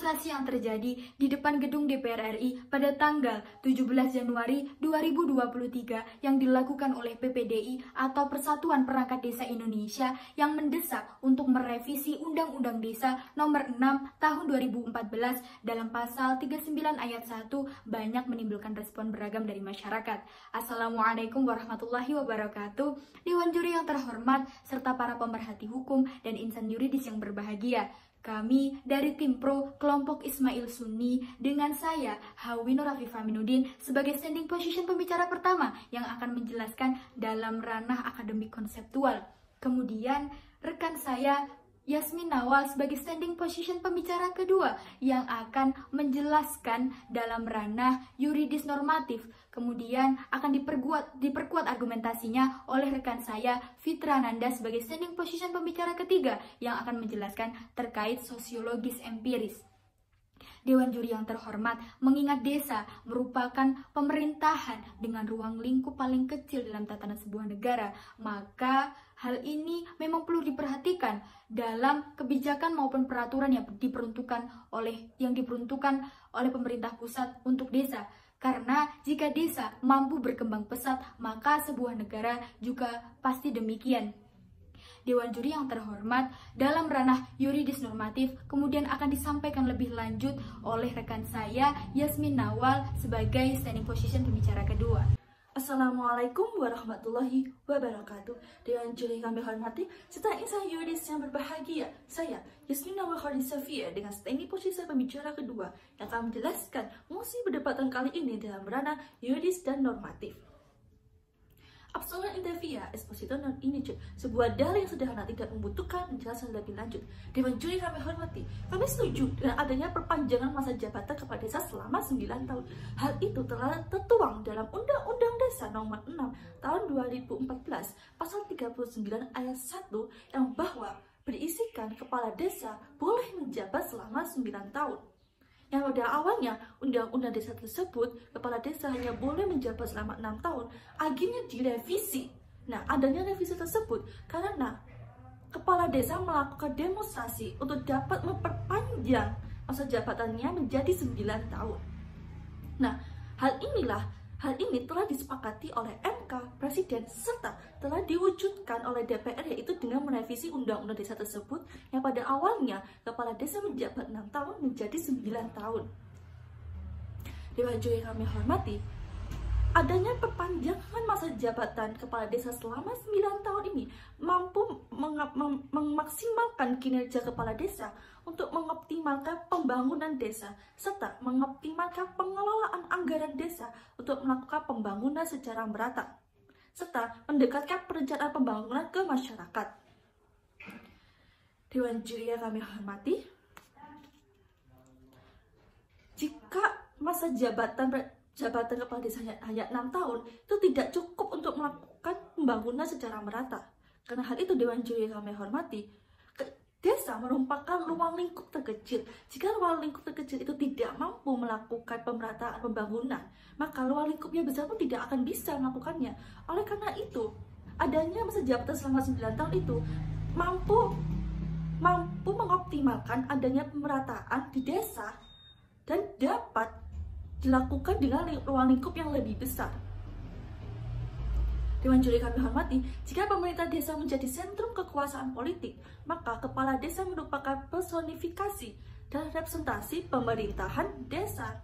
demonstrasi yang terjadi di depan gedung DPR RI pada tanggal 17 Januari 2023 yang dilakukan oleh PPDI atau Persatuan Perangkat Desa Indonesia yang mendesak untuk merevisi Undang-Undang Desa Nomor 6 Tahun 2014 dalam pasal 39 ayat 1 banyak menimbulkan respon beragam dari masyarakat. Assalamualaikum warahmatullahi wabarakatuh. Dewan juri yang terhormat serta para pemerhati hukum dan insan yuridis yang berbahagia. Kami dari tim pro kelompok Ismail Sunni dengan saya Hawi Nur Afifah Aminuddin sebagai standing position pembicara pertama yang akan menjelaskan dalam ranah akademik konseptual. Kemudian rekan saya Yasmin Nawal sebagai standing position pembicara kedua yang akan menjelaskan dalam ranah yuridis normatif. Kemudian akan diperkuat argumentasinya oleh rekan saya Fitra Nanda sebagai standing position pembicara ketiga yang akan menjelaskan terkait sosiologis empiris. Dewan juri yang terhormat, mengingat desa merupakan pemerintahan dengan ruang lingkup paling kecil dalam tatanan sebuah negara, maka hal ini memang perlu diperhatikan dalam kebijakan maupun peraturan yang diperuntukkan oleh pemerintah pusat untuk desa. Karena jika desa mampu berkembang pesat, maka sebuah negara juga pasti demikian. Dewan juri yang terhormat, dalam ranah yuridis normatif kemudian akan disampaikan lebih lanjut oleh rekan saya Yasmin Nawal sebagai standing position pembicara kedua. Assalamualaikum warahmatullahi wabarakatuh. Dewan juri yang kami hormati serta insan yuridis yang berbahagia, saya Yasmin Nawal Khadisafia dengan standing position pembicara kedua yang akan menjelaskan mosi perdebatan kali ini dalam ranah yuridis dan normatif. Absolut inter via exposito non inicio, sebuah dalil yang sederhana tidak membutuhkan penjelasan lebih lanjut. Dewan juri kami hormati, kami setuju dengan adanya perpanjangan masa jabatan kepala desa selama 9 tahun. Hal itu telah tertuang dalam Undang-Undang Desa Nomor 6 Tahun 2014 Pasal 39 ayat 1 yang bahwa berisikan kepala desa boleh menjabat selama 9 tahun. Yang pada awalnya undang-undang desa tersebut kepala desa hanya boleh menjabat selama 6 tahun, akhirnya direvisi. Nah, adanya revisi tersebut karena kepala desa melakukan demonstrasi untuk dapat memperpanjang masa jabatannya menjadi 9 tahun. Nah, hal ini telah disepakati oleh MK, Presiden, serta telah diwujudkan oleh DPR, yaitu dengan merevisi Undang-Undang Desa tersebut yang pada awalnya kepala desa menjabat 6 tahun menjadi 9 tahun. Dewan juri kami hormati, adanya perpanjangan masa jabatan kepala desa selama 9 tahun ini mampu memaksimalkan kinerja kepala desa untuk mengoptimalkan pembangunan desa serta mengoptimalkan pengelolaan anggaran desa untuk melakukan pembangunan secara merata serta mendekatkan perencanaan pembangunan ke masyarakat. Dewan juri yang kami hormati, jika masa jabatan kepala desa hanya 6 tahun, itu tidak cukup untuk melakukan pembangunan secara merata. Karena hal itu, Dewan juri yang kami hormati, desa merupakan ruang lingkup terkecil. Jika ruang lingkup terkecil itu tidak mampu melakukan pemerataan pembangunan, maka ruang lingkup yang besar pun tidak akan bisa melakukannya. Oleh karena itu, adanya masa jabatan selama 9 tahun itu mampu mengoptimalkan adanya pemerataan di desa dan dapat dilakukan dengan ruang lingkup yang lebih besar. Dewan juri kami hormati, jika pemerintah desa menjadi sentrum kekuasaan politik, maka kepala desa merupakan personifikasi dan representasi pemerintahan desa.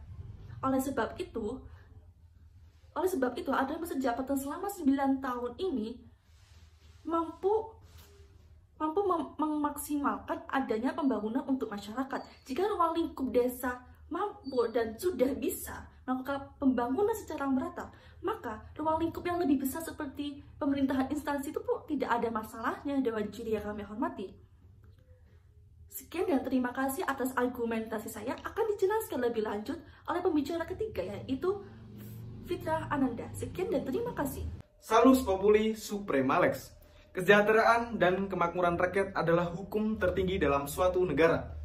Oleh sebab itu ada masa jabatan selama 9 tahun ini mampu memaksimalkan adanya pembangunan untuk masyarakat. Jika ruang lingkup desa mampu dan sudah bisa melakukan pembangunan secara merata, maka ruang lingkup yang lebih besar seperti pemerintahan instansi itu pun tidak ada masalahnya. Dewan juri yang kami hormati, sekian dan terima kasih atas argumentasi saya. Akan dijelaskan lebih lanjut oleh pembicara ketiga, yaitu Fitra Ananda. Sekian dan terima kasih. Salus Populi Suprema Lex. Kesejahteraan dan kemakmuran rakyat adalah hukum tertinggi dalam suatu negara.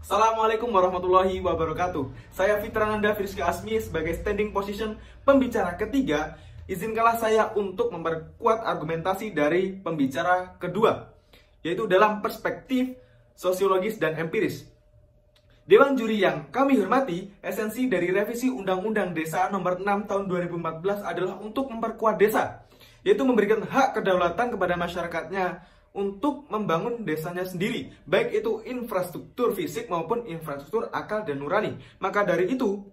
Assalamualaikum warahmatullahi wabarakatuh. Saya Fitra Nanda Friska Asmi sebagai standing position pembicara ketiga. Izinkanlah saya untuk memperkuat argumentasi dari pembicara kedua, yaitu dalam perspektif sosiologis dan empiris. Dewan Juri yang kami hormati, esensi dari revisi Undang-Undang Desa Nomor 6 Tahun 2014 adalah untuk memperkuat desa, yaitu memberikan hak kedaulatan kepada masyarakatnya untuk membangun desanya sendiri, baik itu infrastruktur fisik maupun infrastruktur akal dan nurani. Maka dari itu,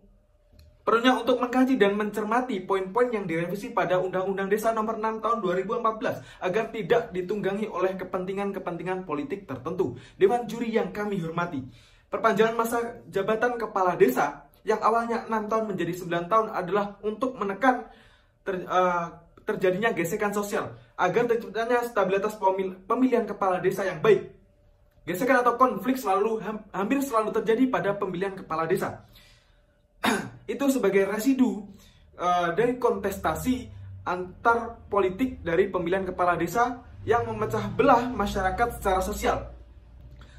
perlunya untuk mengkaji dan mencermati poin-poin yang direvisi pada Undang-Undang Desa Nomor 6 Tahun 2014 agar tidak ditunggangi oleh kepentingan-kepentingan politik tertentu. Dewan Juri yang kami hormati, perpanjangan masa jabatan kepala desa yang awalnya 6 tahun menjadi 9 tahun adalah untuk menekan terjadinya gesekan sosial agar terciptanya stabilitas pemilihan kepala desa yang baik. Gesekan atau konflik hampir selalu terjadi pada pemilihan kepala desa. Itu sebagai residu dari kontestasi antar politik dari pemilihan kepala desa yang memecah belah masyarakat secara sosial.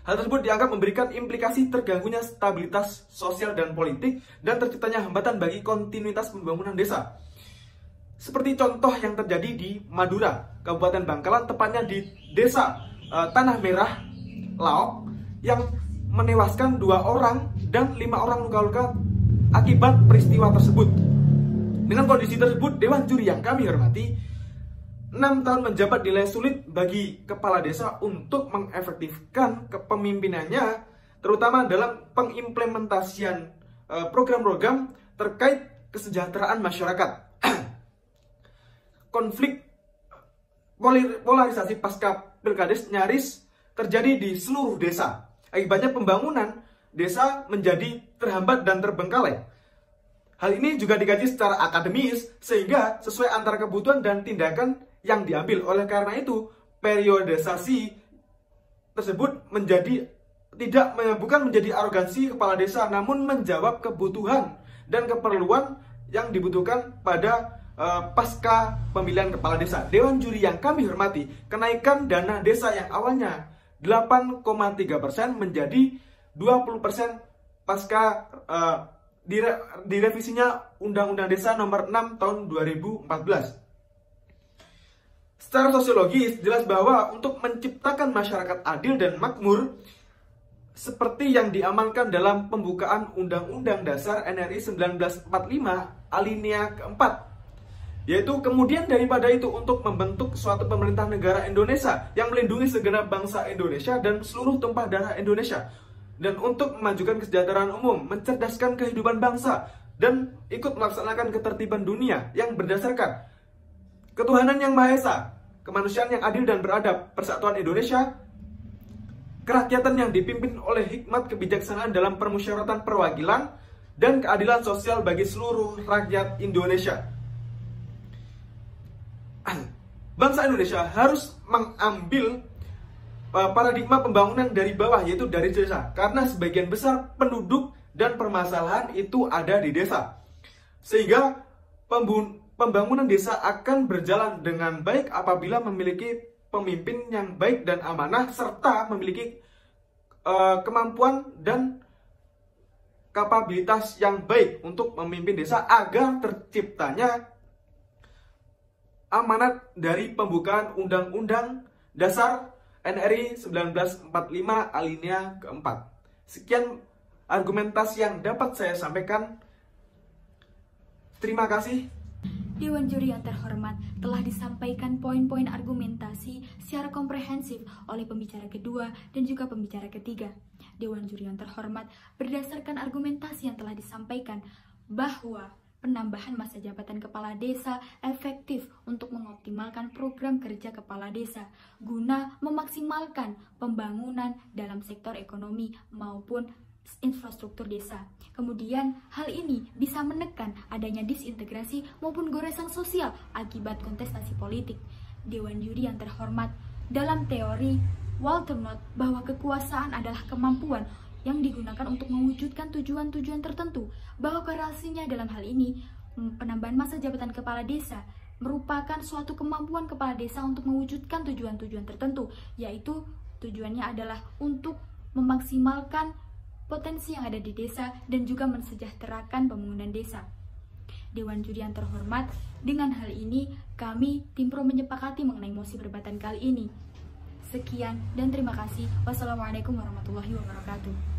Hal tersebut dianggap memberikan implikasi terganggunya stabilitas sosial dan politik dan terciptanya hambatan bagi kontinuitas pembangunan desa. Seperti contoh yang terjadi di Madura, Kabupaten Bangkalan, tepatnya di desa Tanah Merah, Laok, yang menewaskan 2 orang dan 5 orang luka-luka akibat peristiwa tersebut. Dengan kondisi tersebut, Dewan Juri yang kami hormati, 6 tahun menjabat dinilai sulit bagi kepala desa untuk mengefektifkan kepemimpinannya, terutama dalam pengimplementasian program-program terkait kesejahteraan masyarakat. Konflik polarisasi pasca pilkades nyaris terjadi di seluruh desa. Akibatnya pembangunan desa menjadi terhambat dan terbengkalai. Hal ini juga dikaji secara akademis sehingga sesuai antara kebutuhan dan tindakan yang diambil. Oleh karena itu, periodisasi tersebut bukan menjadi arogansi kepala desa, namun menjawab kebutuhan dan keperluan yang dibutuhkan pada pasca pemilihan kepala desa. Dewan Juri yang kami hormati, kenaikan dana desa yang awalnya 8,3% menjadi 20% pasca direvisinya Undang-Undang Desa Nomor 6 Tahun 2014. Secara sosiologis, jelas bahwa untuk menciptakan masyarakat adil dan makmur, seperti yang diamankan dalam pembukaan Undang-Undang Dasar NRI 1945 alinea keempat, yaitu kemudian daripada itu untuk membentuk suatu pemerintah negara Indonesia yang melindungi segenap bangsa Indonesia dan seluruh tumpah darah Indonesia, dan untuk memajukan kesejahteraan umum, mencerdaskan kehidupan bangsa, dan ikut melaksanakan ketertiban dunia yang berdasarkan ketuhanan yang Maha Esa, kemanusiaan yang adil dan beradab, persatuan Indonesia, kerakyatan yang dipimpin oleh hikmat kebijaksanaan dalam permusyawaratan perwakilan, dan keadilan sosial bagi seluruh rakyat Indonesia. Bangsa Indonesia harus mengambil paradigma pembangunan dari bawah, yaitu dari desa, karena sebagian besar penduduk dan permasalahan itu ada di desa. Sehingga pembangunan desa akan berjalan dengan baik apabila memiliki pemimpin yang baik dan amanah, serta memiliki kemampuan dan kapabilitas yang baik untuk memimpin desa agar terciptanya amanat dari pembukaan Undang-Undang Dasar NRI 1945 alinea keempat. Sekian argumentasi yang dapat saya sampaikan. Terima kasih. Dewan Juri yang terhormat, telah disampaikan poin-poin argumentasi secara komprehensif oleh pembicara kedua dan juga pembicara ketiga. Dewan Juri yang terhormat, berdasarkan argumentasi yang telah disampaikan bahwa penambahan masa jabatan kepala desa efektif untuk mengoptimalkan program kerja kepala desa guna memaksimalkan pembangunan dalam sektor ekonomi maupun infrastruktur desa. Kemudian hal ini bisa menekan adanya disintegrasi maupun goresan sosial akibat kontestasi politik. Dewan Juri yang terhormat, dalam teori Walter Note bahwa kekuasaan adalah kemampuan yang digunakan untuk mewujudkan tujuan-tujuan tertentu, bahwa korelasinya dalam hal ini penambahan masa jabatan kepala desa merupakan suatu kemampuan kepala desa untuk mewujudkan tujuan-tujuan tertentu, yaitu tujuannya adalah untuk memaksimalkan potensi yang ada di desa dan juga mensejahterakan pembangunan desa. Dewan Juri yang terhormat, dengan hal ini kami tim pro menyepakati mengenai mosi perdebatan kali ini. Sekian dan terima kasih. Wassalamualaikum warahmatullahi wabarakatuh.